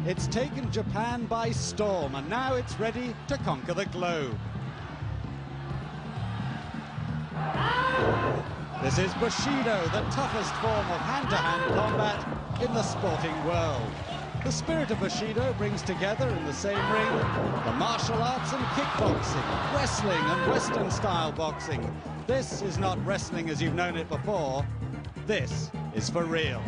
It's taken Japan by storm, and now it's ready to conquer the globe. This is Bashido, the toughest form of hand-to-hand combat in the sporting world. The spirit of Bashido brings together in the same ring the martial arts and kickboxing, wrestling and Western-style boxing. This is not wrestling as you've known it before. This is for real.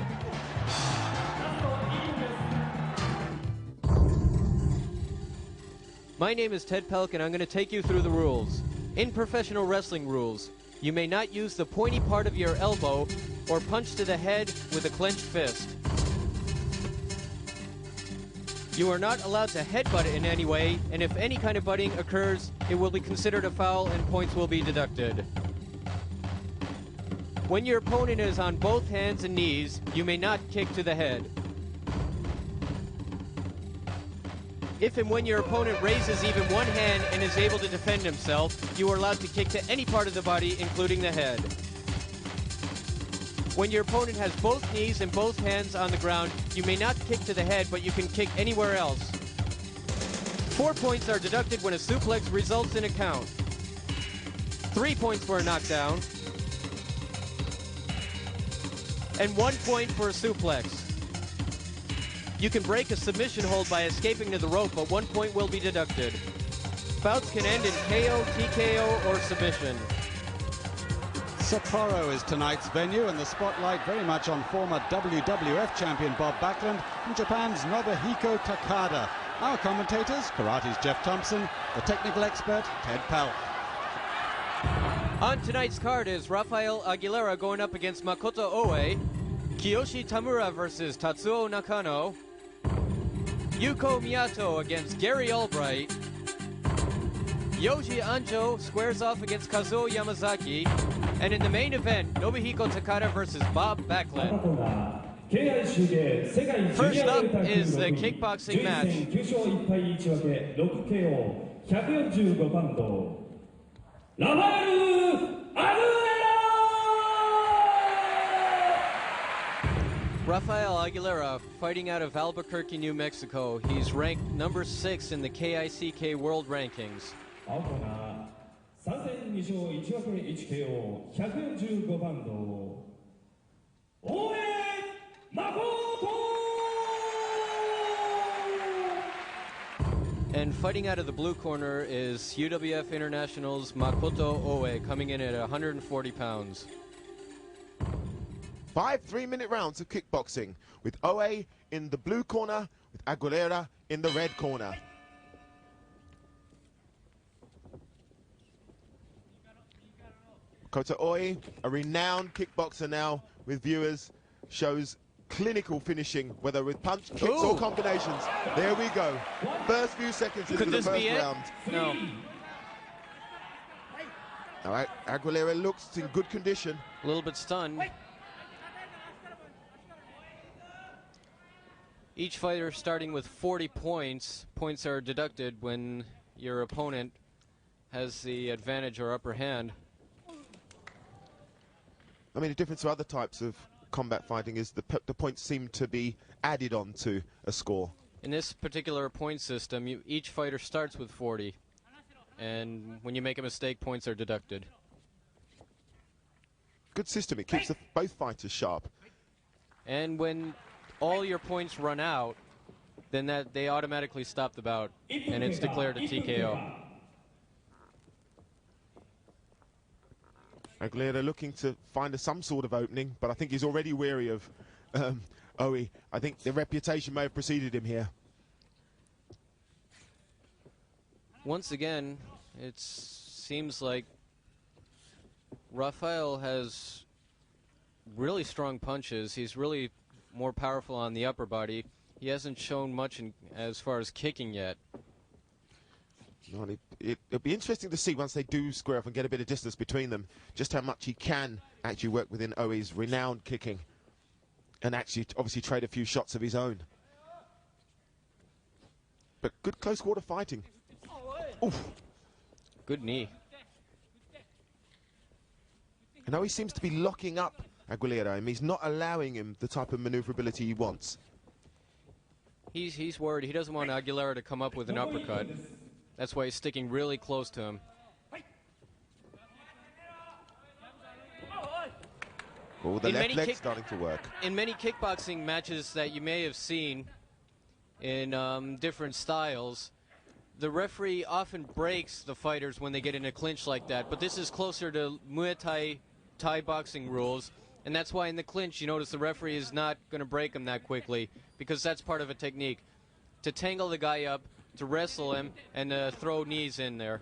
My name is Ted Pelk, and I'm going to take you through the rules. In professional wrestling rules, you may not use the pointy part of your elbow or punch to the head with a clenched fist. You are not allowed to headbutt in any way, and if any kind of butting occurs, it will be considered a foul and points will be deducted. When your opponent is on both hands and knees, you may not kick to the head. If and when your opponent raises even one hand and is able to defend himself, you are allowed to kick to any part of the body, including the head. When your opponent has both knees and both hands on the ground, you may not kick to the head, but you can kick anywhere else. 4 points are deducted when a suplex results in a count. 3 points for a knockdown. And 1 point for a suplex. You can break a submission hold by escaping to the rope, but 1 point will be deducted. Bouts can end in KO, TKO, or submission. Sapporo is tonight's venue, and the spotlight very much on former WWF champion Bob Backlund and Japan's Nobuhiko Takada. Our commentators, Karate's Jeff Thompson, the technical expert, Ted Pelk. On tonight's card is Raphael Aguilera going up against Makoto Ooway, Kyoshi Tamura versus Tatsuo Nakano, Yuko Miato against Gary Albright, Yoji Anjo squares off against Kazuo Yamazaki, and in the main event, Nobuhiko Takada versus Bob Backlund. First up is the kickboxing match. Raphael Aguilera, fighting out of Albuquerque, New Mexico. He's ranked number 6 in the KICK World Rankings. And fighting out of the blue corner is UWF International's Makoto Ooway, coming in at 140 pounds. 5 3-minute rounds of kickboxing, with Ooway in the blue corner, with Aguilera in the red corner. Makoto Ooway, a renowned kickboxer now with viewers, shows clinical finishing, whether with punch, kicks, or combinations. There we go. First few seconds into the first round. No. All right, Aguilera looks in good condition. A little bit stunned. Each fighter starting with 40 points. Points are deducted when your opponent has the advantage or upper hand. I mean, the difference to other types of combat fighting is the points seem to be added on to a score. In this particular point system, each fighter starts with 40. And when you make a mistake, points are deducted. Good system. It keeps both fighters sharp. And when all your points run out, then they automatically stop the bout, and it's declared a TKO. Aguilera looking to find some sort of opening, but I think he's already weary of Ooway. I think the reputation may have preceded him here. Once again, it seems like Raphael has really strong punches. He's really more powerful on the upper body. He hasn't shown much as far as kicking yet. It'll be interesting to see once they do square off and get a bit of distance between them, just how much he can actually work within Ooway's renowned kicking and actually obviously trade a few shots of his own. But good close quarter fighting. Oof. Good knee. And Ooway seems to be locking up Aguilera. I mean, he's not allowing him the type of maneuverability he wants. He's worried. He doesn't want Aguilera to come up with an uppercut. That's why he's sticking really close to him. Oh, the left leg's starting to work. In many kickboxing matches that you may have seen in different styles, the referee often breaks the fighters when they get in a clinch like that. But this is closer to Muay Thai boxing rules. And that's why in the clinch, you notice the referee is not going to break him that quickly, because that's part of a technique. To tangle the guy up, to wrestle him, and throw knees in there.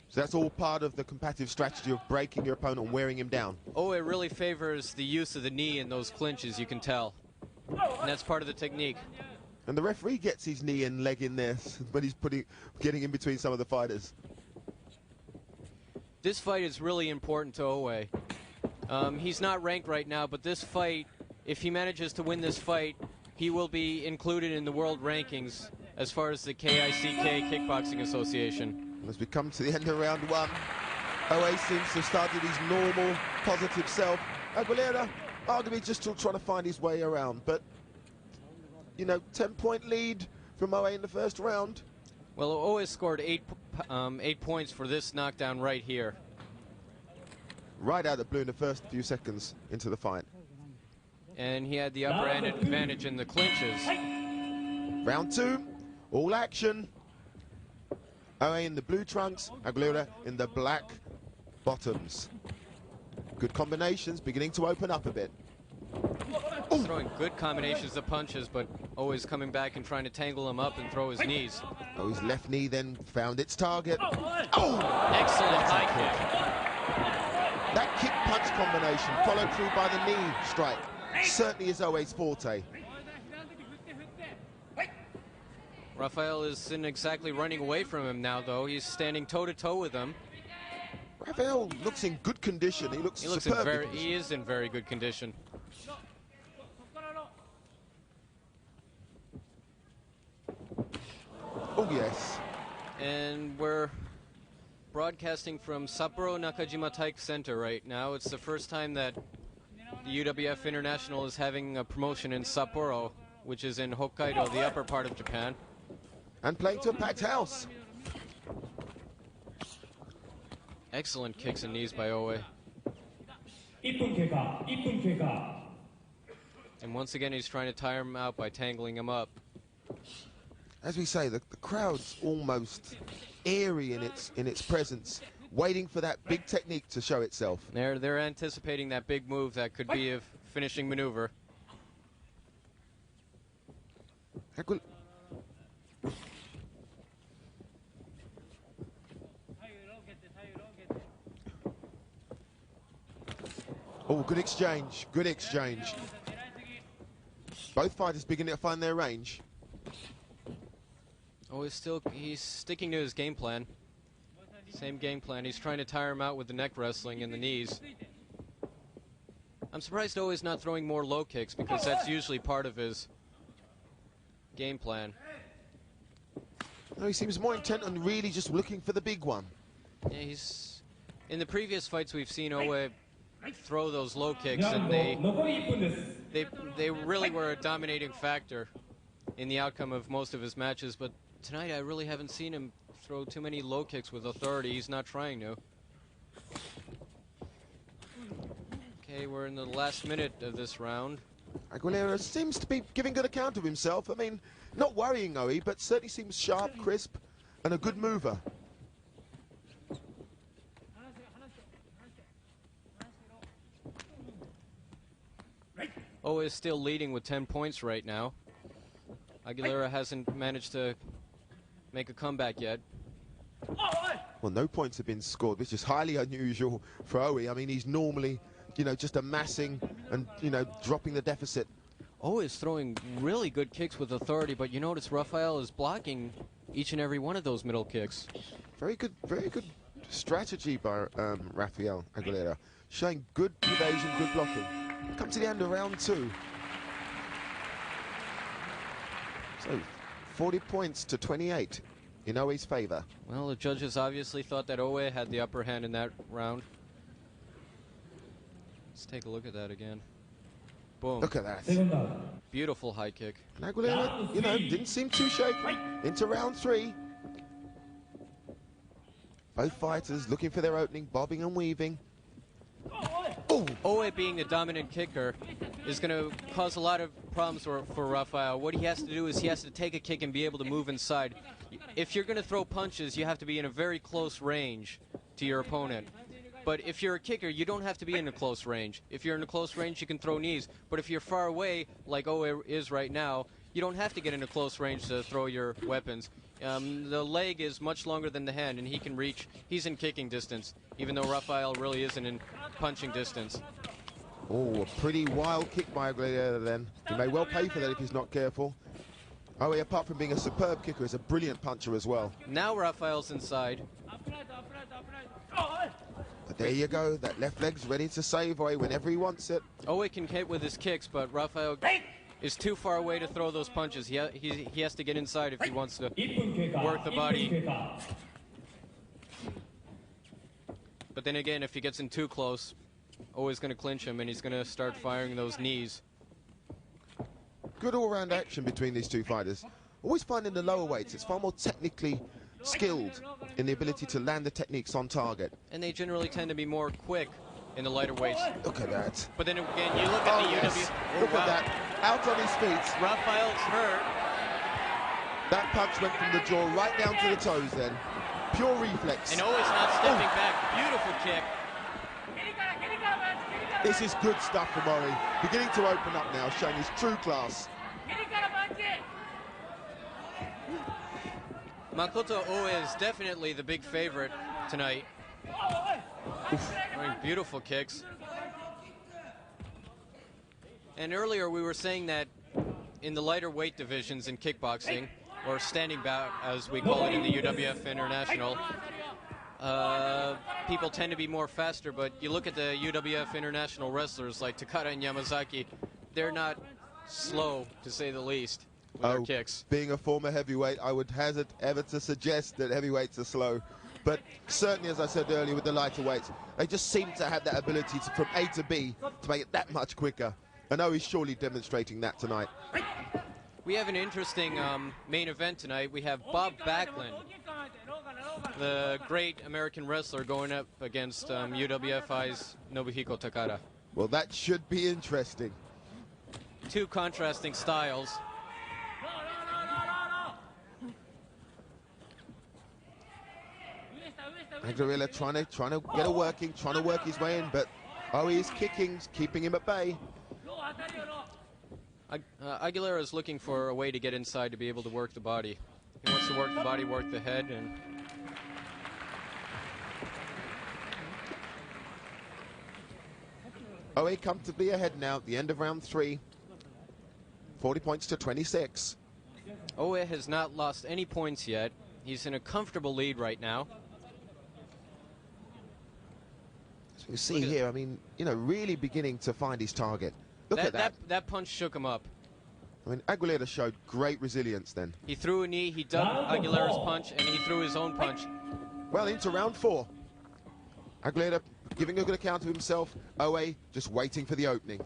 So that's all part of the competitive strategy of breaking your opponent and wearing him down. Oh, it really favors the use of the knee in those clinches, you can tell. And that's part of the technique. And the referee gets his knee and leg in there when he's getting in between some of the fighters. This fight is really important to Ooway. He's not ranked right now, but this fight, if he manages to win this fight, he will be included in the world rankings as far as the KICK Kickboxing Association. As we come to the end of round one, Ooway seems to have started his normal, positive self. Aguilera, arguably just still trying to find his way around, but, you know, 10-point lead from Ooway in the first round. Well, Ooway scored 8 points for this knockdown right here. Right out of the blue in the first few seconds into the fight. And he had the upper hand advantage in the clinches. Round two, all action. Ooway in the blue trunks, Aguilera in the black bottoms. Good combinations, beginning to open up a bit. He's throwing good combinations of punches, but always coming back and trying to tangle him up and throw his knees. Oh, his left knee then found its target. Oh! Excellent high kick. That kick-punch combination followed through by the knee strike certainly is Ooway's forte. Raphael isn't exactly running away from him now, though. He's standing toe-to-toe with him. Raphael looks in good condition. He looks superb. He is in very good condition. Oh, yes. And we're broadcasting from Sapporo Nakajima Taiko Center right now. It's the first time that the UWF International is having a promotion in Sapporo, which is in Hokkaido, the upper part of Japan. And playing to a packed house. Excellent kicks and knees by Ooway. And once again, he's trying to tire him out by tangling him up. As we say, the crowd's almost eerie in its presence, waiting for that big technique to show itself. They're anticipating that big move that could be a finishing maneuver. Oh, good exchange, good exchange. Both fighters beginning to find their range. Oh, he's sticking to his game plan. Same game plan. He's trying to tire him out with the neck wrestling and the knees. I'm surprised Ooway's not throwing more low kicks, because that's usually part of his game plan. No, he seems more intent on really just looking for the big one. Yeah, in the previous fights we've seen Ooway throw those low kicks, and they really were a dominating factor in the outcome of most of his matches, but tonight I really haven't seen him throw too many low kicks with authority. He's not trying to. Okay, we're in the last minute of this round. Aguilera seems to be giving good account of himself. I mean, not worrying Ooway, but certainly seems sharp, crisp, and a good mover. Ooway is still leading with 10 points right now. Aguilera hasn't managed to make a comeback yet. Well, no points have been scored, which is highly unusual for Ooway. I mean, he's normally, you know, just amassing and, you know, dropping the deficit. Ooway is throwing really good kicks with authority, but you notice Raphael is blocking each and every one of those middle kicks. Very good strategy by Raphael Aguilera, showing good evasion, good blocking. Come to the end of round two. So, 40 points to 28 in Ooway's favor. Well, the judges obviously thought that Ooway had the upper hand in that round. Let's take a look at that again. Boom. Look at that. Beautiful high kick. And Aguilera, you know, didn't seem too shaky. Into round 3. Both fighters looking for their opening, bobbing and weaving. Oh! Ooway, being the dominant kicker, is going to cause a lot of problems for Raphael. What he has to do is he has to take a kick and be able to move inside. If you're going to throw punches, you have to be in a very close range to your opponent. But if you're a kicker, you don't have to be in a close range. If you're in a close range, you can throw knees. But if you're far away, like Ooway is right now, you don't have to get in a close range to throw your weapons. The leg is much longer than the hand, and he can reach. He's in kicking distance, even though Raphael really isn't in punching distance. Oh, a pretty wild kick by Aguilera then. He may well pay for that if he's not careful. Ooway, apart from being a superb kicker, is a brilliant puncher as well. Now Raphael's inside. But there you go, that left leg's ready to save Ooway whenever he wants it. Ooway can hit with his kicks, but Raphael is too far away to throw those punches. He has to get inside if he wants to work the body. But then again, if he gets in too close, Ooway's going to clinch him, and he's going to start firing those knees. Good all-round action between these two fighters. Always find in the lower weights, it's far more technically skilled in the ability to land the techniques on target. And they generally tend to be more quick in the lighter weights. Look at that. But then again, you look at the yes. UWF. Look at that. Out on his feet. Raphael's hurt. That punch went from the jaw right down to the toes then. Pure reflex. And Ooway's not stepping back. Beautiful kick. This is good stuff from Ooway. Beginning to open up now, showing his true class. Makoto Ooway is definitely the big favorite tonight. Throwing beautiful kicks. And earlier we were saying that in the lighter weight divisions in kickboxing, or standing bout as we call it in the UWF International, people tend to be more faster, but you look at the UWF International wrestlers like Takada and Yamazaki, they're not slow, to say the least, with their kicks. Being a former heavyweight, I would hazard ever to suggest that heavyweights are slow. But certainly, as I said earlier, with the lighter weights, they just seem to have that ability to, from A to B, to make it that much quicker. And he's surely demonstrating that tonight. We have an interesting main event tonight. We have Bob Backlund, the great American wrestler, going up against UWFI's Nobuhiko Takada. Well, that should be interesting. Two contrasting styles. Aguilera trying to get a working, trying to work his way in, but he's kicking, keeping him at bay. Aguilera is looking for a way to get inside to be able to work the body. He wants to work the body, work the head, and Ooway comfortably ahead now at the end of round 3. 40 points to 26. Ooway has not lost any points yet. He's in a comfortable lead right now. So you see here, I mean, you know, really beginning to find his target. Look at that. That punch shook him up. I mean, Aguilera showed great resilience then. He threw a knee, he ducked Aguilera's punch, and he threw his own punch. Well, into round 4. Aguilera giving a good account of himself. Ooway just waiting for the opening.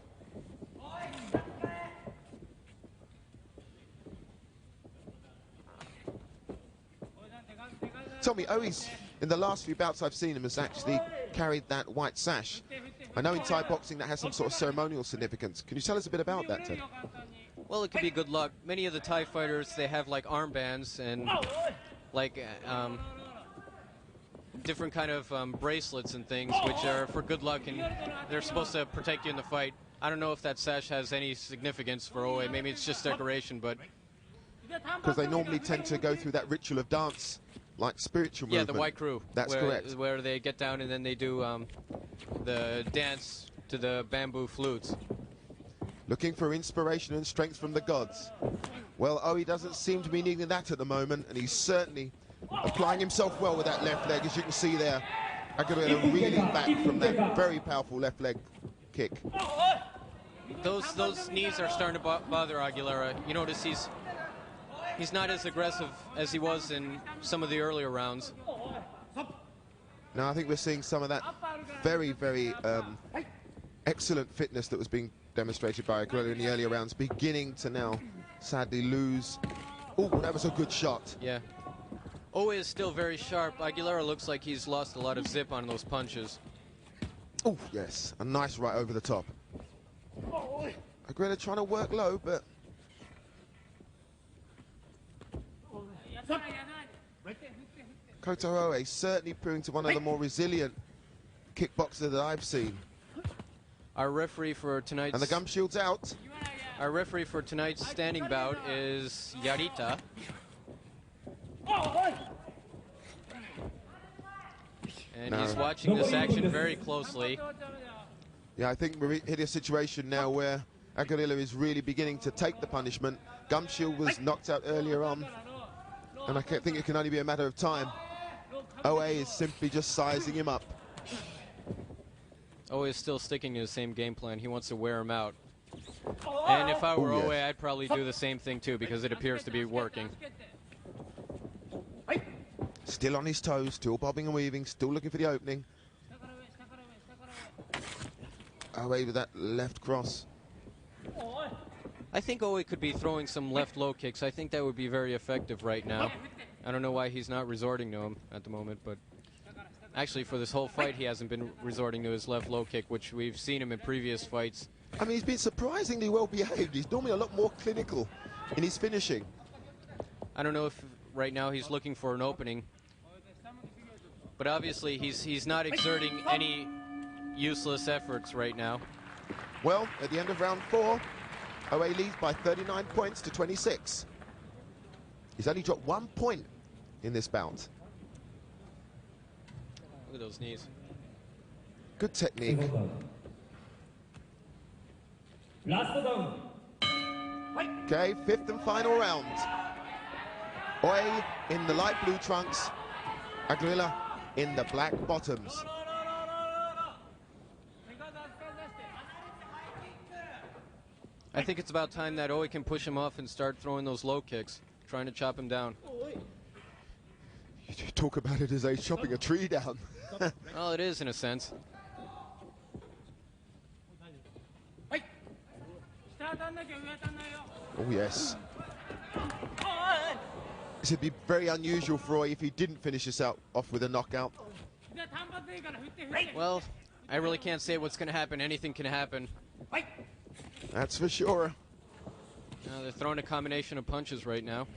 Tell me, Ooway's, in the last few bouts I've seen him, has actually carried that white sash. I know in Thai boxing that has some sort of ceremonial significance. Can you tell us a bit about that, Ted? Well, it could be good luck. Many of the Thai fighters, they have like armbands and like different kind of bracelets and things, which are for good luck, and they're supposed to protect you in the fight. I don't know if that sash has any significance for Ooway. Maybe it's just decoration, but... Because they normally tend to go through that ritual of dance, like spiritual movement. Yeah, the White Crew. That's correct. Where they get down and then they do the dance to the bamboo flutes. Looking for inspiration and strength from the gods. Well, Ooway doesn't seem to be needing that at the moment, and he's certainly applying himself well with that left leg, as you can see there. Aguilera reeling back from that very powerful left leg kick. Those knees are starting to bother Aguilera. You notice he's not as aggressive as he was in some of the earlier rounds. Now I think we're seeing some of that very, very excellent fitness that was being demonstrated by Aguilera in the earlier rounds, beginning to now sadly lose. Oh, that was a good shot. Yeah. Ooway is still very sharp. Aguilera looks like he's lost a lot of zip on those punches. Oh, yes, a nice right over the top. Aguilera trying to work low, but... Makoto Ooway certainly proving to one of the more resilient kickboxers that I've seen. Our referee for tonight's... And the gum shield's out. Our referee for tonight's standing bout is Yarita. And he's watching this action very closely. Yeah, I think we're hitting a situation now where Aguilera is really beginning to take the punishment. Gum shield was knocked out earlier on, and I think it can only be a matter of time. Ooway is simply just sizing him up. Ooway is still sticking to the same game plan. He wants to wear him out. And if I were Ooway, I'd probably do the same thing too, because it appears to be working. Still on his toes, still bobbing and weaving, still looking for the opening. Ooway with that left cross. I think Ooway could be throwing some left low kicks. I think that would be very effective right now. I don't know why he's not resorting to them at the moment, but actually for this whole fight he hasn't been resorting to his left low kick, which we've seen him in previous fights. I mean, he's been surprisingly well behaved. He's normally a lot more clinical in his finishing. I don't know if right now he's looking for an opening, but obviously he's not exerting any useless efforts right now. Well, at the end of round 4, Ooway leads by 39 points to 26. He's only dropped 1 point in this bout. Look at those knees. Good technique. Okay, 5th and final round. Ooway in the light blue trunks, Aguilera in the black bottoms. I think it's about time that Ooway can push him off and start throwing those low kicks, trying to chop him down. You talk about it as a chopping a tree down. Well, it is in a sense. Oh, yes. This would be very unusual for Ooway if he didn't finish this out off with a knockout. Well, I really can't say what's going to happen. Anything can happen. That's for sure. They're throwing a combination of punches right now.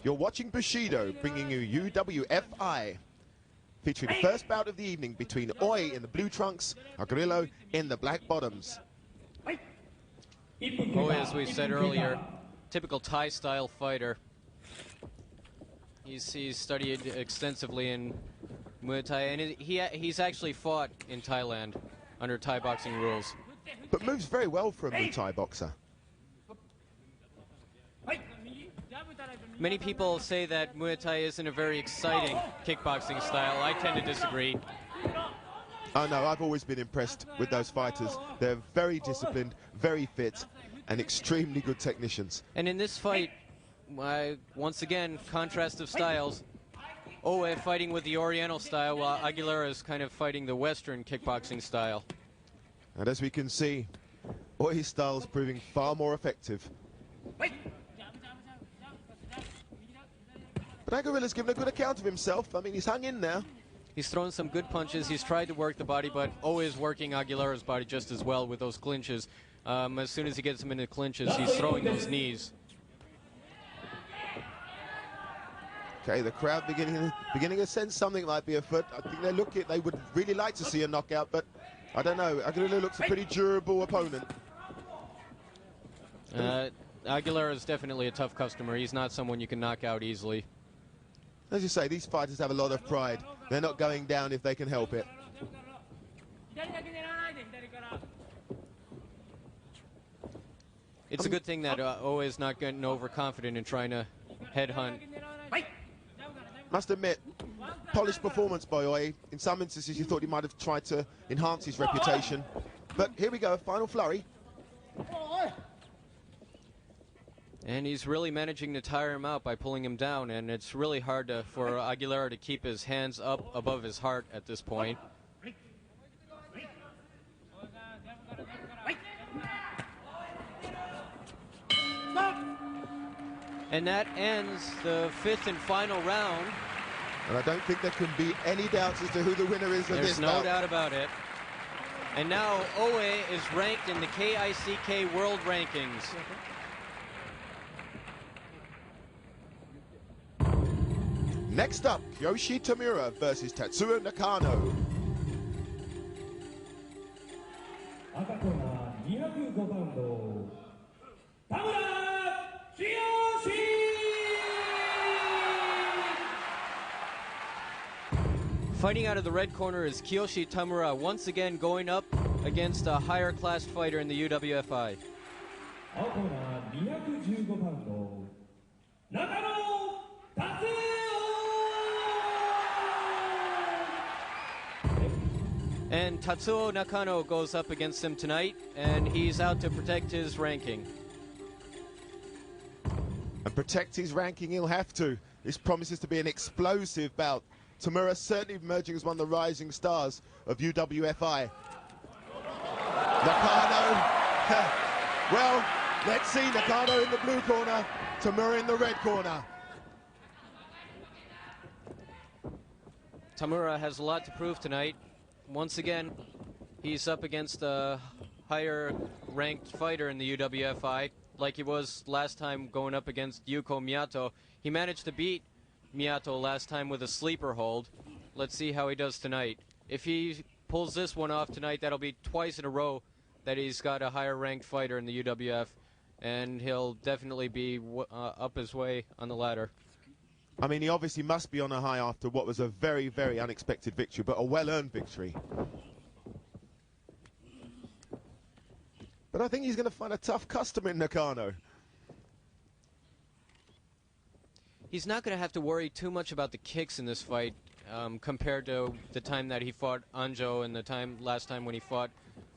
You're watching Bashido, bringing you UWFI, featuring the first bout of the evening between Ooway in the blue trunks, Aguilera in the black bottoms. Ooway, as we said earlier, typical Thai-style fighter. He's studied extensively in Muay Thai, and he's actually fought in Thailand under Thai boxing rules. But moves very well for a Muay Thai boxer. Many people say that Muay Thai isn't a very exciting kickboxing style. I tend to disagree. Oh no, I've always been impressed with those fighters. They're very disciplined, very fit, and extremely good technicians. And in this fight, once again, contrast of styles. Ooway fighting with the Oriental style, while Aguilera is kind of fighting the Western kickboxing style. And as we can see, Ooway's style is proving far more effective. But Aguilera's given a good account of himself. I mean, he's hung in there. He's thrown some good punches. He's tried to work the body, but Ooway is working Aguilera's body just as well with those clinches. As soon as he gets him into clinches, he's throwing those knees. Okay, the crowd beginning to sense something might be afoot. I think they would really like to see a knockout, but I don't know. Aguilera looks a pretty durable opponent. Aguilera is definitely a tough customer. He's not someone you can knock out easily. As you say, these fighters have a lot of pride. They're not going down if they can help it. It's a good thing that Ooway is not getting overconfident in trying to headhunt. Must admit, polished performance by Ooway. In some instances, you thought he might have tried to enhance his reputation. But here we go, final flurry. And he's really managing to tire him out by pulling him down, and it's really hard for Aguilera to keep his hands up above his heart at this point. And that ends the 5th and final round. And I don't think there can be any doubts as to who the winner is of this There's no doubt about it. And now Ooway is ranked in the KICK World Rankings. Next up, Kyoshi Tamura versus Tatsuo Nakano. Fighting out of the red corner is Kyoshi Tamura, once again going up against a higher class fighter in the UWFI. Nakano, And Tatsuo Nakano goes up against him tonight, and he's out to protect his ranking. And protect his ranking, he'll have to. This promises to be an explosive bout. Tamura certainly emerging as one of the rising stars of UWFI. Nakano. Well, let's see. Nakano in the blue corner, Tamura in the red corner. Tamura has a lot to prove tonight. Once again, he's up against a higher ranked fighter in the UWFI, like he was last time going up against Yuko Miato. He managed to beat Miato last time with a sleeper hold. Let's see how he does tonight. If he pulls this one off tonight, that'll be twice in a row that he's got a higher ranked fighter in the UWF, and he'll definitely be up his way on the ladder. I mean, he obviously must be on a high after what was a very, very unexpected victory, but a well-earned victory. But I think he's going to find a tough customer in Nakano. He's not going to have to worry too much about the kicks in this fight compared to the time that he fought Anjo and the last time when he fought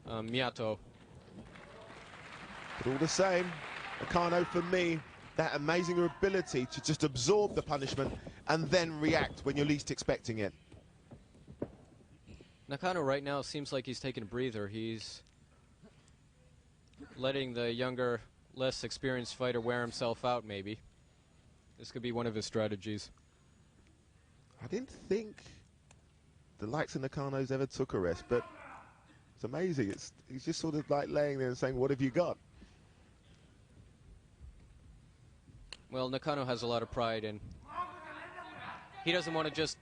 Miato. But all the same, Nakano, for me, that amazing ability to just absorb the punishment and then react when you're least expecting it. Nakano right now seems like he's taking a breather. He's letting the younger, less experienced fighter wear himself out, maybe. This could be one of his strategies. I didn't think the likes of Nakano's ever took a rest, but it's amazing. He's just sort of like laying there and saying, what have you got? Well, Nakano has a lot of pride, and he doesn't want to just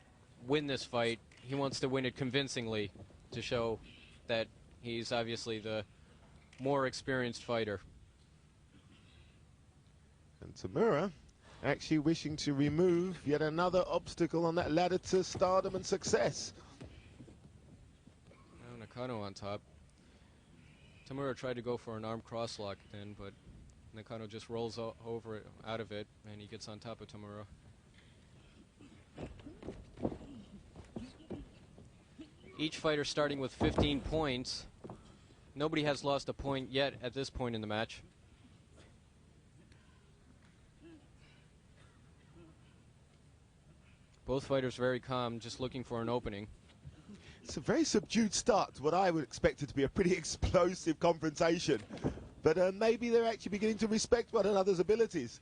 win this fight. He wants to win it convincingly to show that he's obviously the more experienced fighter. And Tamura actually wishing to remove yet another obstacle on that ladder to stardom and success. Now Nakano on top. Tamura tried to go for an arm crosslock then, but Nakano just rolls over it, out of it, and he gets on top of Tamura. Each fighter starting with 15 points. Nobody has lost a point yet at this point in the match. Both fighters very calm, just looking for an opening. It's a very subdued start to what I would expect it to be a pretty explosive confrontation. But maybe they're actually beginning to respect one another's abilities.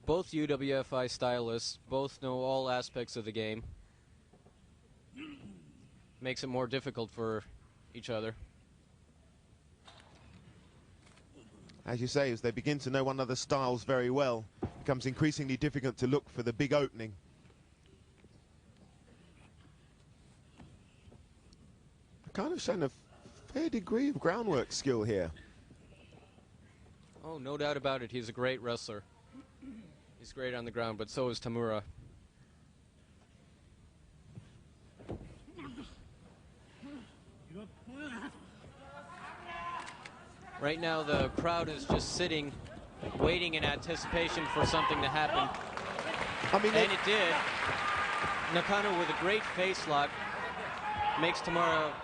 Both UWFI stylists, both know all aspects of the game. Makes it more difficult for each other. As you say, as they begin to know one another's styles very well, it becomes increasingly difficult to look for the big opening. Kind of showing a fair degree of groundwork skill here. Oh, no doubt about it. He's a great wrestler. He's great on the ground, but so is Tamura. Right now, the crowd is just sitting, waiting in anticipation for something to happen. And it did. Nakano with a great face lock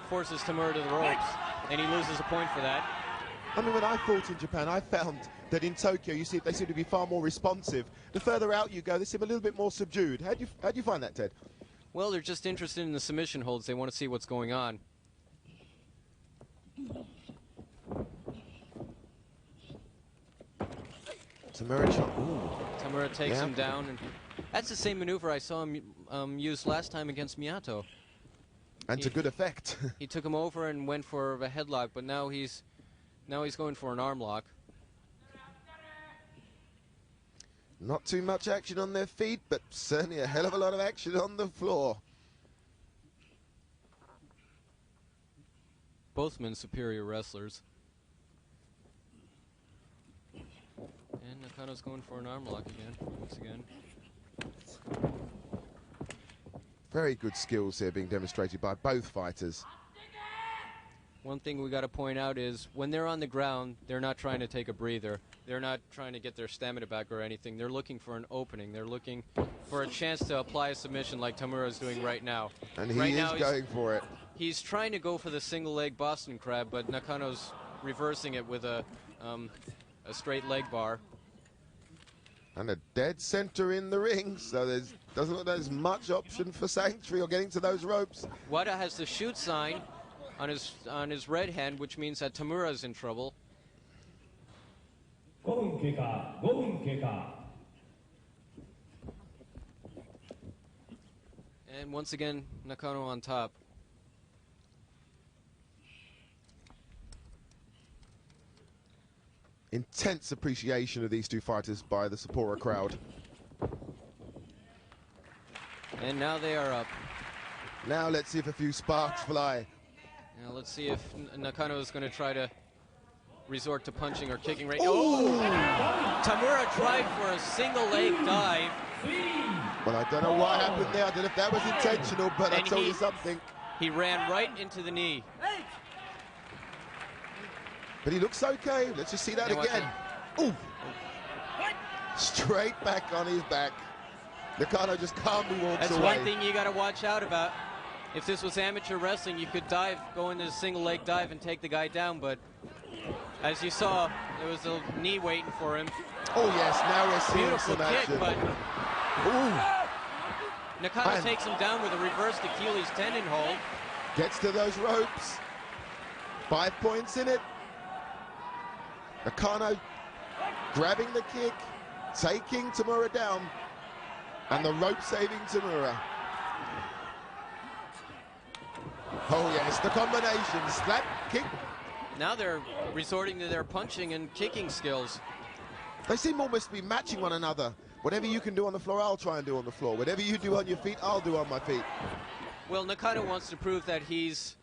forces Tamura to the ropes, and he loses a point for that. I mean, when I fought in Japan, I found that in Tokyo, they seem to be far more responsive. The further out you go, they seem a little bit more subdued. How'd you find that, Ted? Well, they're just interested in the submission holds. They want to see what's going on. Tamura takes him down, and that's the same maneuver I saw him use last time against Miato. And to good effect. He took him over and went for a headlock, but now he's going for an arm lock. Not too much action on their feet, but certainly a hell of a lot of action on the floor. Both men superior wrestlers. And Nakano's going for an arm lock again, once again. Very good skills here being demonstrated by both fighters. One thing we got to point out is when they're on the ground, they're not trying to take a breather. They're not trying to get their stamina back or anything. They're looking for an opening. They're looking for a chance to apply a submission like Tamura's doing right now. And he is going for it. He's trying to go for the single leg Boston Crab, but Nakano's reversing it with a straight leg bar. And a dead center in the ring, so doesn't look like there's much option for Sanctuary or getting to those ropes. Wada has the shoot sign on his red hand, which means that Tamura's in trouble. And once again, Nakano on top. Intense appreciation of these two fighters by the Sapporo crowd. And now they are up. Now let's see if a few sparks fly. Now let's see if Nakano is going to try to resort to punching or kicking right. Oh! Tamura tried for a single leg dive. Well, I don't know what happened there. I don't know if that was intentional, but I'll tell you something. He ran right into the knee. But he looks okay. Let's just see that again. Ooh! Straight back on his back. Nakano just calmly walks away. That's one thing you got to watch out about. If this was amateur wrestling, you could dive, go into a single leg dive and take the guy down, but as you saw, there was a knee waiting for him. Oh yes, now we're seeing beautiful some kick, action. but ooh. Nakano takes him down with a reversed Achilles tendon hold. Gets to those ropes. 5 points in it. Nakano grabbing the kick, taking Tamura down, and the rope saving Tamura. Oh yes, the combination, slap, kick. Now they're resorting to their punching and kicking skills. They seem almost to be matching one another. Whatever you can do on the floor, I'll try and do on the floor. Whatever you do on your feet, I'll do on my feet. Well, Nakano wants to prove that he's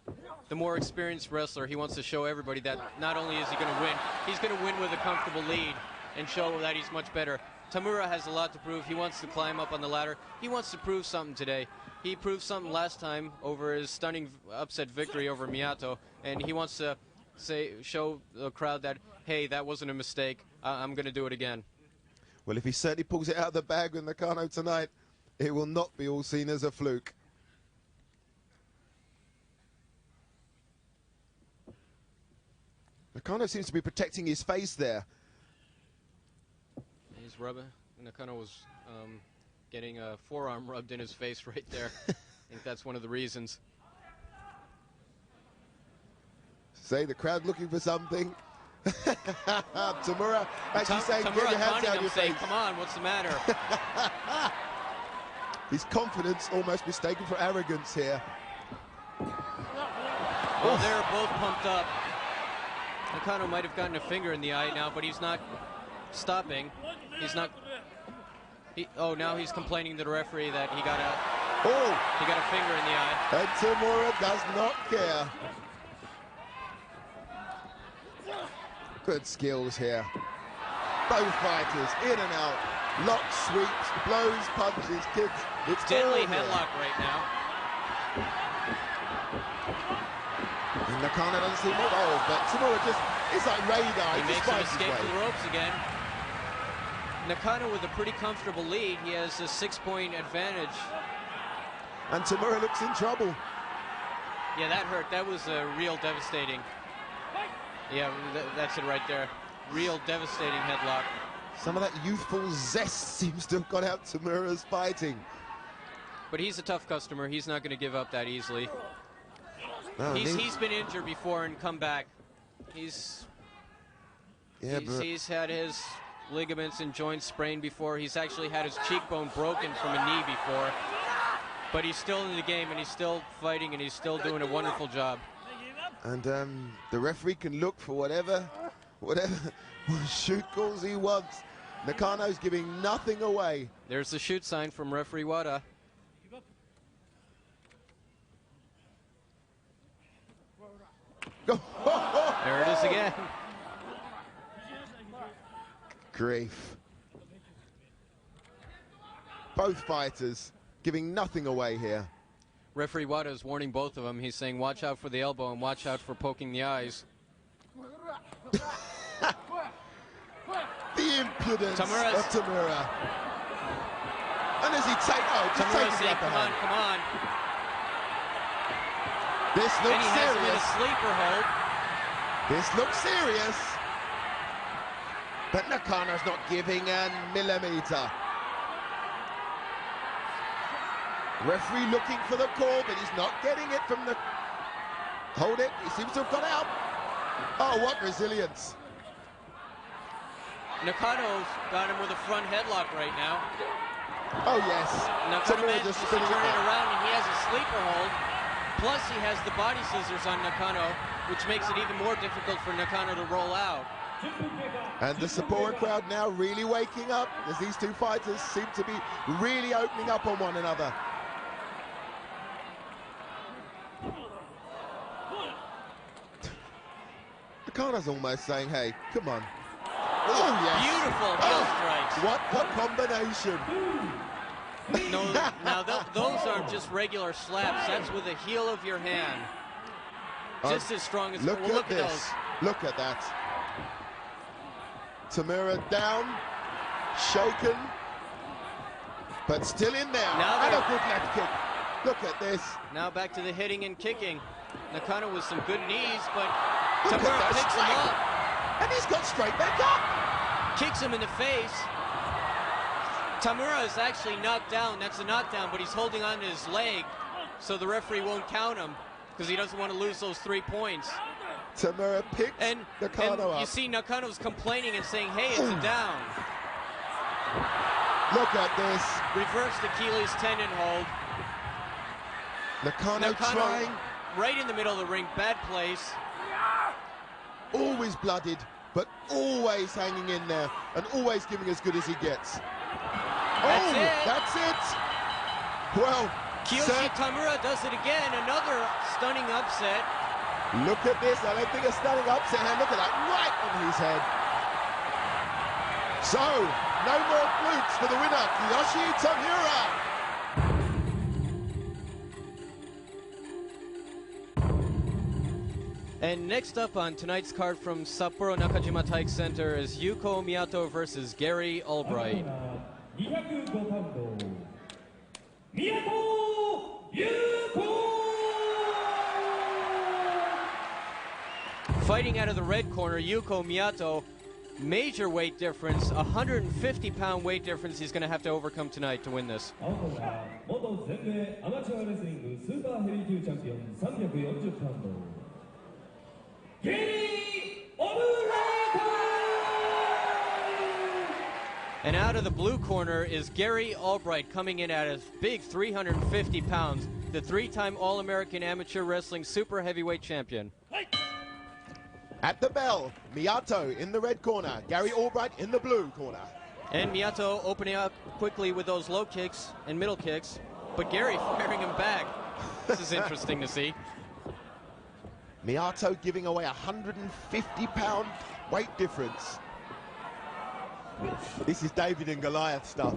the more experienced wrestler. He wants to show everybody that not only is he going to win, he's going to win with a comfortable lead and show that he's much better. Tamura has a lot to prove. He wants to climb up on the ladder. He wants to prove something today. He proved something last time over his stunning upset victory over Miato, and he wants to show the crowd that, hey, that wasn't a mistake. I'm going to do it again. Well, if he certainly pulls it out of the bag with Nakano tonight, it will not be all seen as a fluke. Nakano seems to be protecting his face there. He's rubbing. Nakano was getting a forearm rubbed in his face right there. I think that's one of the reasons. Say the crowd looking for something. Tamura, as you say, get your hands out of your face. Come on, what's the matter? His confidence almost mistaken for arrogance here. Well, they're both pumped up. Nakano might have gotten a finger in the eye now, but he's not stopping. He's not. Oh, now he's complaining to the referee that he got a finger in the eye. And Tamura does not care. Good skills here. Both fighters in and out. Locks, sweeps, blows, punches, kicks. It's deadly headlock right now. And Nakano doesn't seem involved, but Tamura just, it's like radar. He makes an escape to the ropes again. Nakano with a pretty comfortable lead. He has a 6-point advantage. And Tamura looks in trouble. Yeah, that hurt. That was a real devastating. Yeah, that's it right there. Real devastating headlock. Some of that youthful zest seems to have gone out Tamura's fighting. But he's a tough customer. He's not going to give up that easily. No, he's been injured before and come back. He's had his ligaments and joints sprained before. He's actually had his cheekbone broken from a knee before. But he's still in the game, and he's still fighting, and he's still doing a wonderful job. And the referee can look for whatever shoot calls he wants. Nakano's giving nothing away. There's the shoot sign from referee Wada. There it is again. Grief. Both fighters giving nothing away here. Referee Wada is warning both of them. He's saying, watch out for the elbow and watch out for poking the eyes. The impudence Tamura's of Tamura. And as he Tamura saying, come on, come on. This looks and he has him in a serious. sleeper hold. This looks serious. But Nakano's not giving a millimeter. Referee looking for the call, but he's not getting it from the... Hold it, he seems to have got out. Oh, what resilience. Nakano's got him with a front headlock right now. Oh, yes. Nakano manages to turn it back. around, and he has a sleeper hold. Plus, he has the body scissors on Nakano, which makes it even more difficult for Nakano to roll out. And the Sapporo crowd now really waking up as these two fighters seem to be really opening up on one another. Nakano's almost saying, hey, come on. Oh, yes. Beautiful heel strikes. What a combination. No, now those aren't just regular slaps. That's with the heel of your hand. Just as strong as... Look at this. Those. Look at that. Tamura down, shaken, but still in there. Now and a good left kick. Look at this. Now back to the hitting and kicking. Nakano with some good knees, but Look at Tamura that picks him strike. up. And he's got straight back up. Kicks him in the face. Tamura is actually knocked down. That's a knockdown, but he's holding on to his leg, so the referee won't count him because he doesn't want to lose those 3 points. Tamura picks Nakano up. You see Nakano's complaining and saying, hey, it's a down. Look at this. Reversed Achilles tendon hold. Nakano trying. Right in the middle of the ring, bad place. Always blooded, but always hanging in there and always giving as good as he gets. That's it. Well, Kyoshi Tamura does it again, another stunning upset. Look at this, I don't think a stunning upset hand. Look at that, right on his head. So, no more flukes for the winner, Kyoshi Tamura. And next up on tonight's card from Sapporo Nakajima Taiki Center is Yuko Miato versus Gary Albright. Fighting out of the red corner, Yuko Miato. Major weight difference, 150-pound weight difference he's going to have to overcome tonight to win this. And out of the blue corner is Gary Albright, coming in at a big 350 pounds, the 3-time All-American Amateur Wrestling Super Heavyweight Champion. At the bell, Miato in the red corner, Gary Albright in the blue corner. And Miato opening up quickly with those low kicks and middle kicks, but Gary firing him back. This is interesting to see. Miato giving away 150-pound weight difference. This is David and Goliath stuff.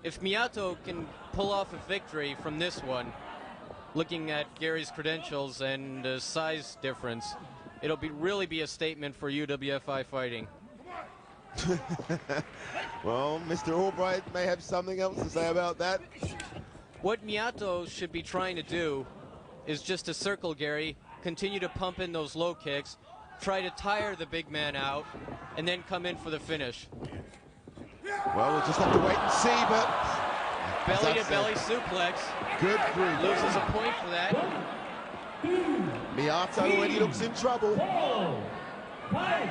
If Miato can pull off a victory from this one, looking at Gary's credentials and the size difference, it'll really be a statement for UWFI fighting. Well, Mr. Albright may have something else to say about that. What Miato should be trying to do is just to circle Gary, continue to pump in those low kicks, try to tire the big man out, and then come in for the finish. Well, we'll just have to wait and see, but... Belly-to-belly suplex. Good grief. Loses a point for that. Miato, when he looks in trouble. 4, 5,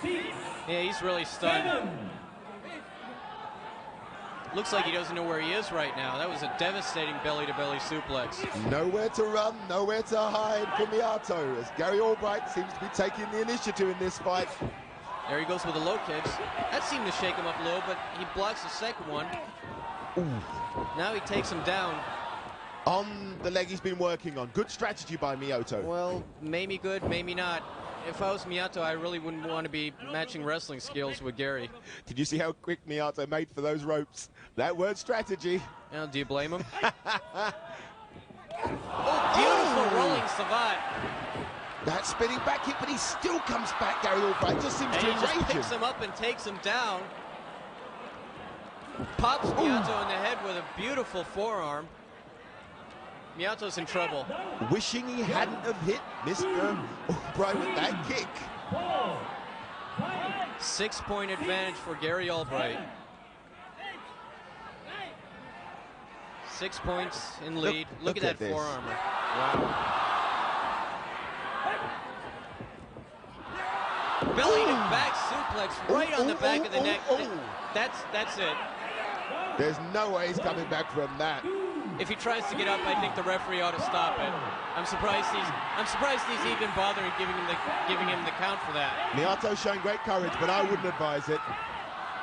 6, Yeah, he's really stunned. Looks like he doesn't know where he is right now. That was a devastating belly-to-belly suplex. Nowhere to run, nowhere to hide for Miato, as Gary Albright seems to be taking the initiative in this fight. There he goes with the low kicks. That seemed to shake him up a little, but he blocks the second one. Ooh. Now he takes him down. On the leg he's been working on. Good strategy by Miato. Well, maybe good, maybe not. If I was Miato, I really wouldn't want to be matching wrestling skills with Gary. Did you see how quick Miato made for those ropes? That word strategy. Now, do you blame him? Oh, beautiful rolling savate. That spinning back kick, but he still comes back, Gary Albright. Just seems And to he just enrage him. picks him up and takes him down. Pops Miato in the head with a beautiful forearm. Miato's in trouble. Wishing he hadn't have hit Mr. Albright with that kick. 6-point advantage for Gary Albright. 6 points in lead. Look at that this. forearmer. Wow. Belly to back suplex right on the back of the neck. That's it. There's no way he's coming back from that. If he tries to get up, I think the referee ought to stop it. I'm surprised he's even bothering giving him the count for that. Miato's showing great courage, but I wouldn't advise it.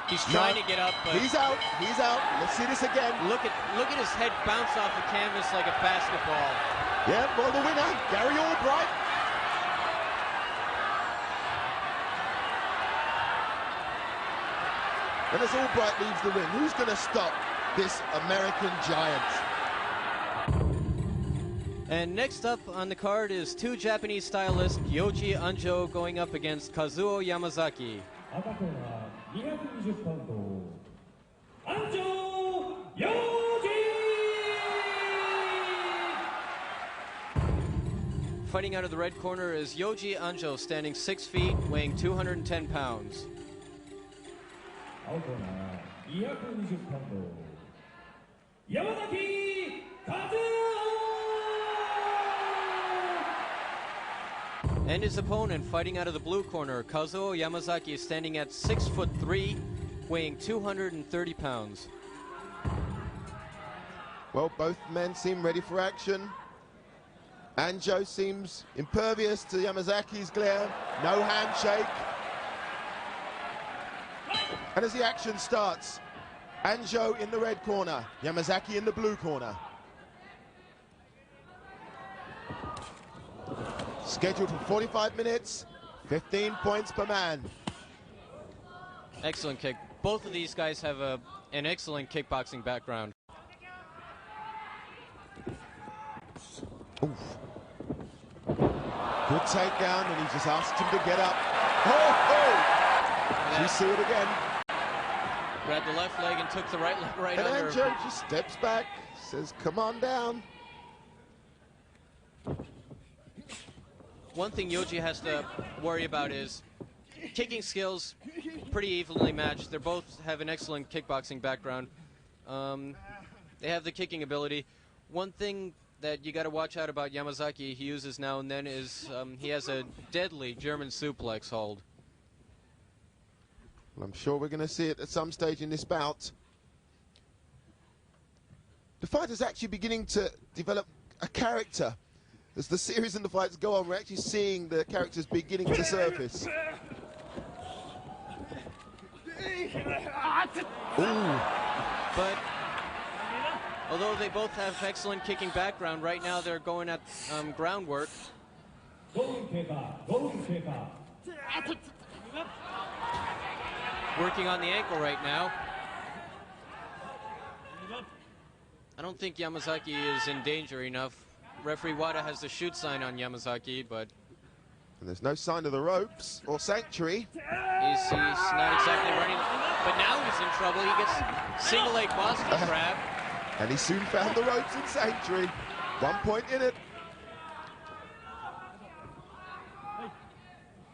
He's trying to get up, but he's out. He's out. Let's see this again. Look at his head bounce off the canvas like a basketball. Yeah, well, the winner, Gary Albright. And as Albright leaves the ring, who's going to stop this American giant? And next up on the card is two Japanese stylists, Yoji Anjo going up against Kazuo Yamazaki. Anjo Yoji! Fighting out of the red corner is Yoji Anjo, standing 6 feet, weighing 210 pounds. Yamazaki Kazuo! And his opponent, fighting out of the blue corner, Kazuo Yamazaki, is standing at 6'3", weighing 230 pounds. Well, both men seem ready for action. Anjo seems impervious to Yamazaki's glare. No handshake. And as the action starts, Anjo in the red corner, Yamazaki in the blue corner. Scheduled for 45 minutes, 15 points per man. Excellent kick. Both of these guys have an excellent kickboxing background. Oof. Good takedown, and he just asked him to get up. Oh! You see it again. Grabbed the left leg and took the right leg right And under. Anjo just steps back, says, come on down. One thing Yoji has to worry about is kicking skills, pretty evenly matched. They both have an excellent kickboxing background. They have the kicking ability. One thing that you got to watch out about Yamazaki, he uses now and then, is he has a deadly German suplex hold. Well, I'm sure we're going to see it at some stage in this bout. The fight is actually beginning to develop a character. As the series and the fights go on, we're actually seeing the characters beginning to surface. Ooh. But although they both have excellent kicking background, right now they're going at groundwork. Working on the ankle right now. I don't think Yamazaki is in danger enough. Referee Wada has the shoot sign on Yamazaki, but And there's no sign of the ropes or sanctuary. he's not exactly running. But now he's in trouble. He gets single leg Boston crab. And he soon found the ropes and sanctuary. 1 point in it.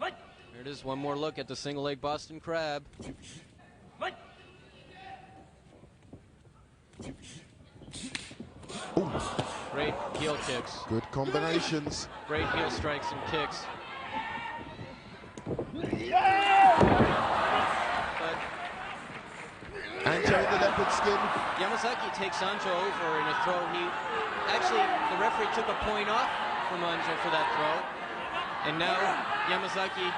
There it is, one more look at the single leg Boston crab. Ooh. Great heel kicks. Good combinations. Great heel strikes and kicks. skin. Yamazaki takes Anjo over in a throw. Actually, the referee took a point off from Anjo for that throw. And now Yamazaki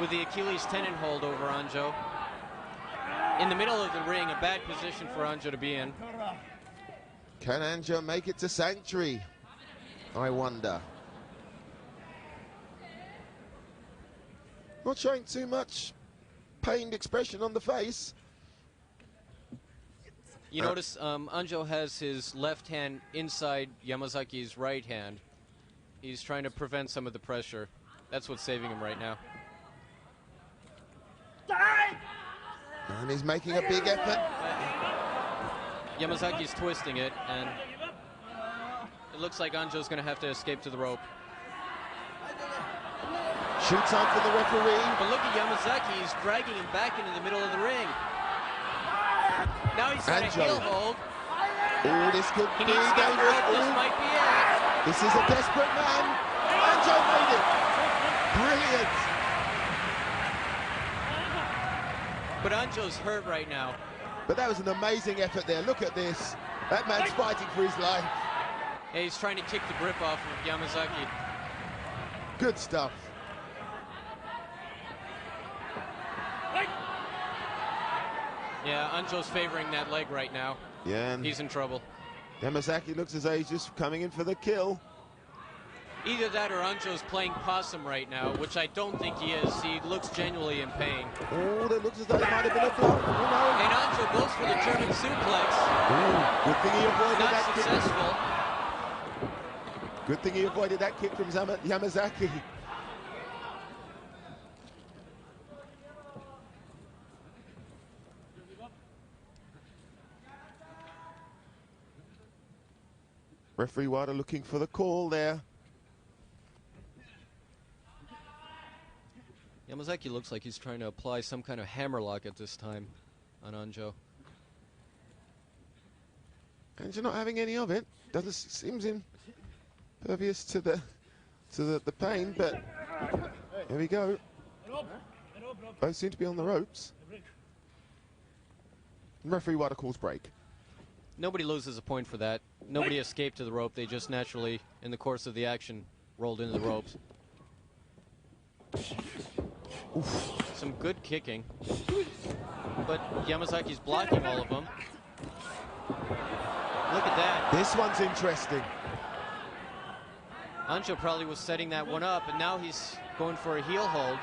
with the Achilles tendon hold over Anjo. In the middle of the ring, a bad position for Anjo to be in. Can Anjo make it to Sanctuary? I wonder. Not showing too much pained expression on the face. You notice Anjo has his left hand inside Yamazaki's right hand. He's trying to prevent some of the pressure. That's what's saving him right now. And he's making a big effort. Yamazaki's twisting it, and it looks like Anjo's going to have to escape to the rope. Shoot time for the referee. But look at Yamazaki, he's dragging him back into the middle of the ring. Now he's got a Anjo. heel hold. Oh, this could He be needs to get the dangerous. rope, this Ooh, might be it. this is a desperate man. Anjo made it. Brilliant. But Anjo's hurt right now. But that was an amazing effort there. Look at this. That man's fighting for his life. Yeah, he's trying to kick the grip off of Yamazaki. Good stuff. Yeah, Anjo's favoring that leg right now. Yeah, and He's in trouble. Yamazaki looks as though he's just coming in for the kill. Either that or Anjo's playing possum right now, which I don't think he is. He looks genuinely in pain. Oh, that looks as though it might have been a blow. Oh, no. And Anjo goes for the German suplex. Ooh, good thing he avoided Not that successful. kick. Good thing he avoided that kick from Yamazaki. Referee Wada looking for the call there. Yamazaki looks like he's trying to apply some kind of hammerlock at this time on Anjo. And you're not having any of it. Doesn't seems impervious to the pain, but here we go. Both seem to be on the ropes. And referee Wada calls break. Nobody loses a point for that. Nobody escaped to the rope. They just naturally, in the course of the action, rolled into the ropes. Oof. Some good kicking. But Yamazaki's blocking all of them. Look at that. This one's interesting. Anjo probably was setting that one up, and now he's going for a heel hold.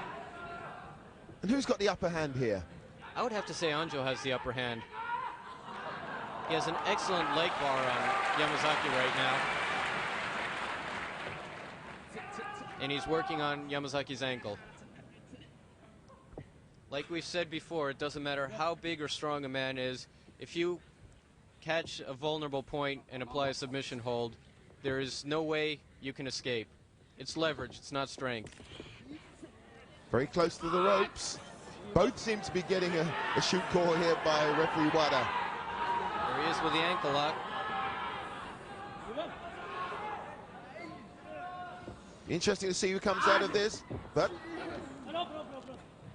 And who's got the upper hand here? I would have to say Anjo has the upper hand. He has an excellent leg bar on Yamazaki right now. And he's working on Yamazaki's ankle. Like we've said before, it doesn't matter how big or strong a man is. If you catch a vulnerable point and apply a submission hold, there is no way you can escape. It's leverage, it's not strength. Very close to the ropes. Both seem to be getting a shoot call here by referee Wada. There he is with the ankle lock. Interesting to see who comes out of this, but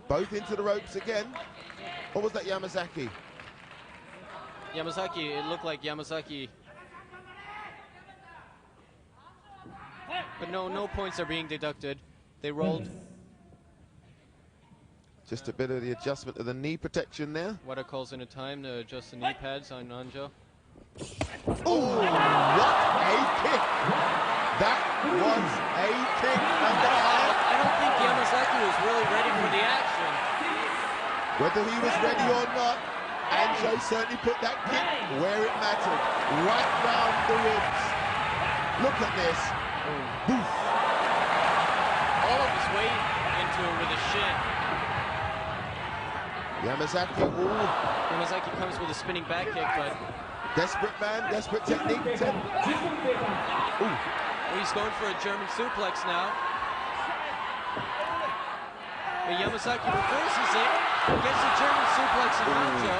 both into the ropes again. Or was that Yamazaki? Yamazaki, it looked like Yamazaki. But no points are being deducted. They rolled. Just a bit of the adjustment of the knee protection there. Wada calls in a time to adjust the knee pads on Anjo. Oh, what a kick! That was a kick. I don't think Yamazaki was really ready for the action. Whether he was ready or not, Anjo certainly put that kick where it mattered, right round the ribs. Look at this. Boof. All of his weight into it with a shin. Yamazaki, ooh, Yamazaki comes with a spinning back kick, but desperate man, desperate technique. Ooh. he's going for a German suplex now. But Yamazaki reverses it, gets a German suplex on Anjo.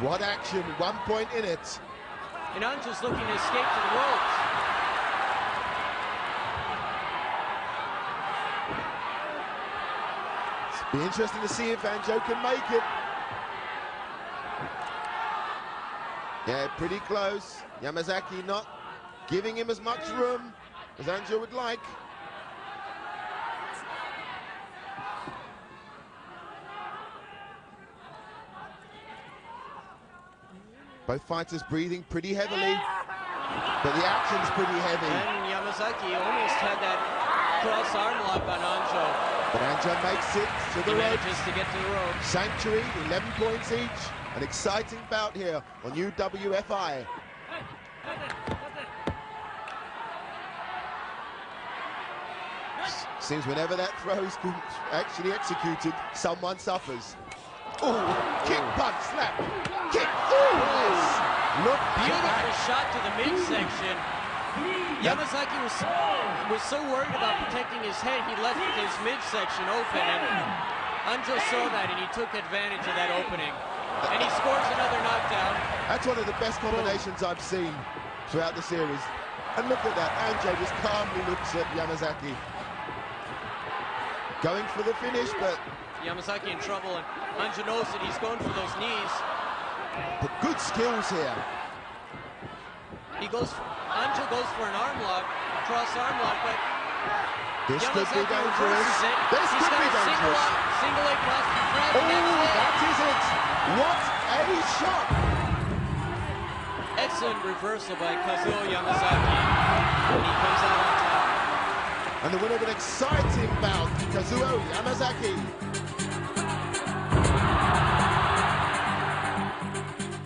What action, 1 point in it. And Anjo's looking to escape to the ropes. Be interesting to see if Anjo can make it. Yeah, pretty close. Yamazaki not giving him as much room as Anjo would like. Both fighters breathing pretty heavily, but the action's pretty heavy. And Yamazaki almost had that cross arm lock on Anjo. But Anjo makes it to the ropes. Manages to get to the ropes. Sanctuary, 11 points each. An exciting bout here on UWFI. Seems whenever that throw is actually executed, someone suffers. Oh, kick, punch, slap, kick. Oh, yes. Look, Beautiful shot to the midsection. Yamazaki was so worried about protecting his head, he left his midsection open, and Anjo saw that, and he took advantage of that opening. And he scores another knockdown. That's one of the best combinations I've seen throughout the series. And look at that, Anjo just calmly looks at Yamazaki. Going for the finish, but Yamazaki in trouble, and Anjo knows that he's going for those knees. But good skills here. Anjo goes for an arm lock, cross arm lock, but this Yamazaki could be dangerous. This could be dangerous. Single leg cross from front. Oh, that is it. What a shot. Excellent reversal by Kazuo Yamazaki. And he comes out on top. And the winner of an exciting bout, Kazuo Yamazaki.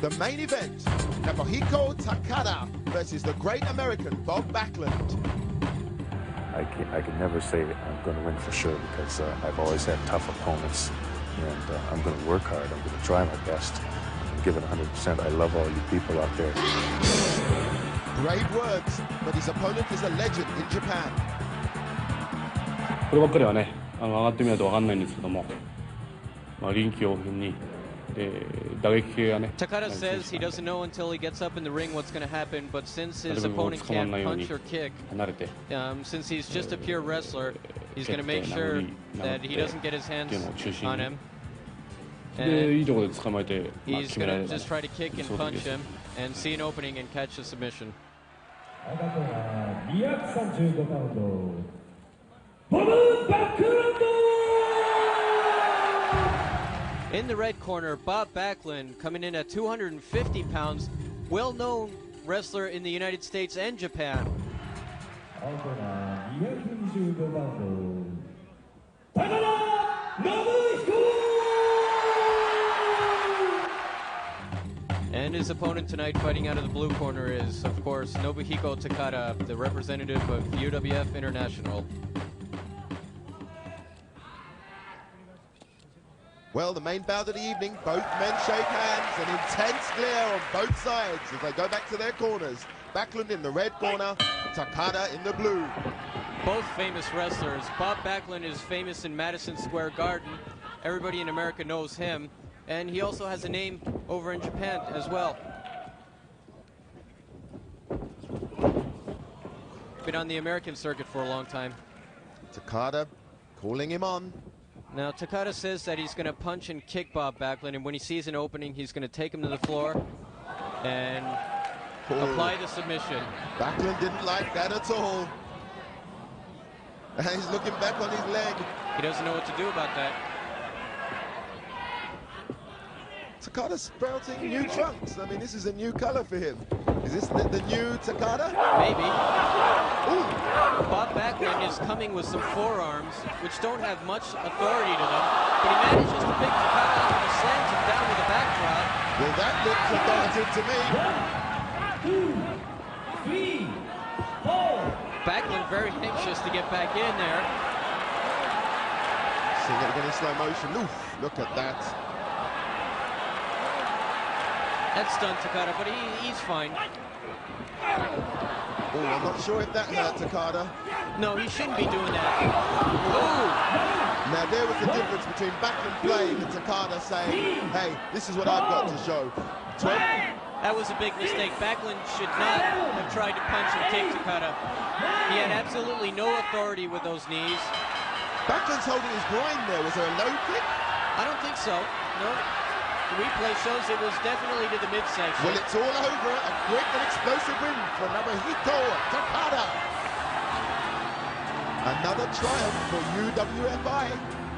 The main event, Nobuhiko Takada versus the great American Bob Backlund. I can never say I'm going to win for sure because I've always had tough opponents, and I'm going to work hard. I'm going to try my best and give it 100%. I love all you people out there. Great words, but his opponent is a legend in Japan. こればっかりはね、上がってみないと分かんないんですけども、臨機応変に。Takada says he doesn't know until he gets up in the ring what's going to happen, but since his opponent can't punch or kick, since he's just a pure wrestler, he's going to make sure that he doesn't get his hands on him. And he's going to just try to kick and punch him and see an opening and catch a submission. In the red corner, Bob Backlund coming in at 250 pounds, well-known wrestler in the United States and Japan. And his opponent tonight fighting out of the blue corner is, of course, Nobuhiko Takada, the representative of UWF International. Well, the main bout of the evening, both men shake hands, an intense glare on both sides as they go back to their corners. Backlund in the red corner, Takada in the blue. Both famous wrestlers. Bob Backlund is famous in Madison Square Garden. Everybody in America knows him. And he also has a name over in Japan as well. Been on the American circuit for a long time. Takada calling him on. Now, Takada says that he's going to punch and kick Bob Backlund, and when he sees an opening, he's going to take him to the floor and apply the submission. Backlund didn't like that at all. And he's looking back on his leg. He doesn't know what to do about that. Takada's sprouting new trunks. I mean, this is a new color for him. Is this the new Takada? Maybe. Ooh. Bob Backlund is coming with some forearms, which don't have much authority to them, but he manages to pick Takada up and slams him down with a backdrop. Well, that looks authoritative to me. 1, 2, 3, 4. Backlund very anxious to get back in there. Seeing it again in slow motion. Oof, look at that. That stunned Takada, but he's fine. Oh, I'm not sure if that hurt Takada. No, he shouldn't be doing that. Ooh. Now, there was the difference between Backlund playing and Takada saying, hey, this is what I've got to show. 12. That was a big mistake. Backlund should not have tried to punch and kick Takada. He had absolutely no authority with those knees. Backlund's holding his groin there. Was there a low kick? I don't think so. No. The replay shows it was definitely to the midsection. Well, it's all over. A quick and explosive win for Nobuhiko Takada. Another triumph for UWFI.